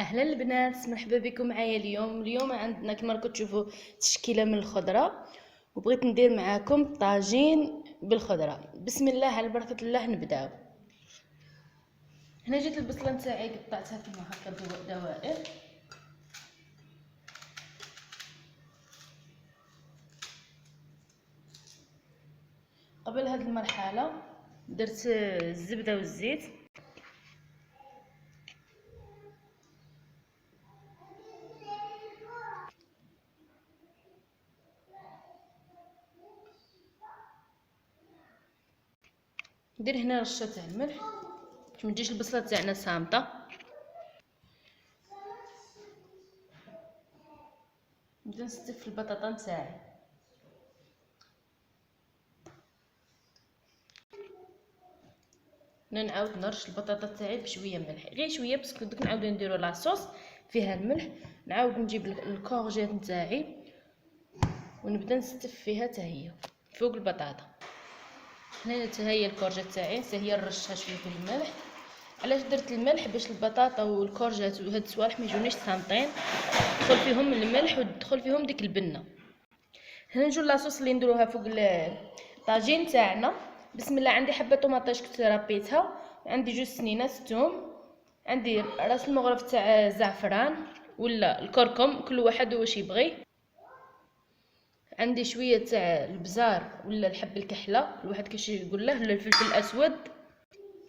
اهلا البنات، مرحبا بكم معايا اليوم عندنا كما راكم تشوفوا تشكيله من الخضره، وبغيت ندير معاكم طاجين بالخضره. بسم الله على بركه الله نبداو. هنا جيت البصله نتاعي قطعتها كما هكا دوائر. قبل هذه المرحله درت الزبده والزيت، ندير هنا رشه تاع الملح باش ما تجيش البصله تاعنا صامته. نبدا نستف البطاطا نتاعي. نعاود نرش البطاطا تاعي بشويه ملح، غير شويه باسكو دوك نعاودو نديرو لاصوص فيها الملح. نعاود نجيب الكورجيت نتاعي ونبدا نستف فيها حتى هي فوق البطاطا. هنا حتى هي الكورجيت تاعي حتى هي نرشها شويه في الملح. علاش درت الملح؟ باش البطاطا والكورجيت وهاد الصوالح ما يجونيش صامطين، تدخل فيهم الملح وتدخل فيهم ديك البنه. هنا نجو لاصوص اللي نديروها فوق الطاجين تاعنا. بسم الله. عندي حبه طوماطيش كنت ربيتها، عندي جوج سنينات ثوم، عندي راس المغرف تاع الزعفران ولا الكركم، كل واحد واش يبغي، عندي شويه تاع البزار ولا الحب الكحله الواحد كيش يقول له، ولا الفلفل الاسود،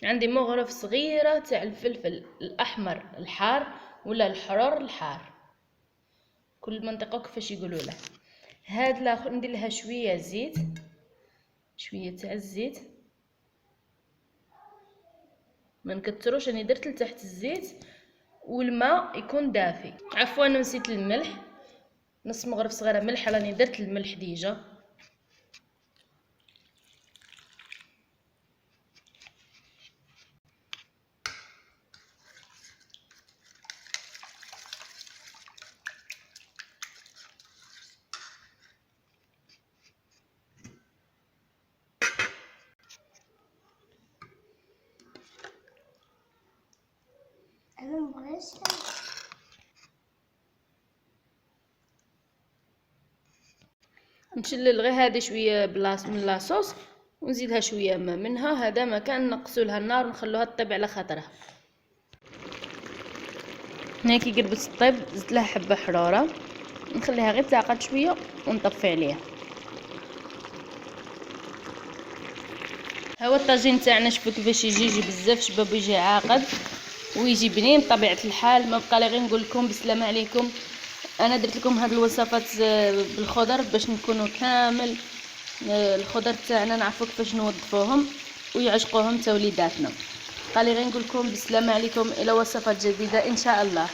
عندي مغرف صغيره تاع الفلفل الاحمر الحار ولا الحرار الحار، كل منطقه كيفاش يقولوا له. هاد لاخر ندير لها شويه زيت، شويه تاع الزيت، ما نكتروش، راني درت لتحت الزيت والماء يكون دافي. عفوا نسيت الملح، نص مغرف صغيره ملح، راني درت الملح ديجا. نشلل غير هذه شويه بلاص من لاصوص ونزيدها شويه ما منها، هذا ما كان نقصوا لها النار ونخلوها تطيب على خاطرها. هنا كي قربت تطيب زدت لها حبه حراره، نخليها غير تعقد شويه ونطفي عليها. ها هو الطاجين تاعنا، شوفوا كيفاش يجي بزاف شباب ويجي عاقد ويجي بنين بطبيعه الحال. ما بقى لي غير نقول لكم بالسلامه عليكم. انا درت لكم هاد الوصفات بالخضر باش نكونوا كامل الخضر تاعنا نعرفوا كيفاش نوظفوهم ويعشقوهم تا وليداتنا. بقى لي غير نقول لكم بالسلامه عليكم الى وصفات جديده ان شاء الله.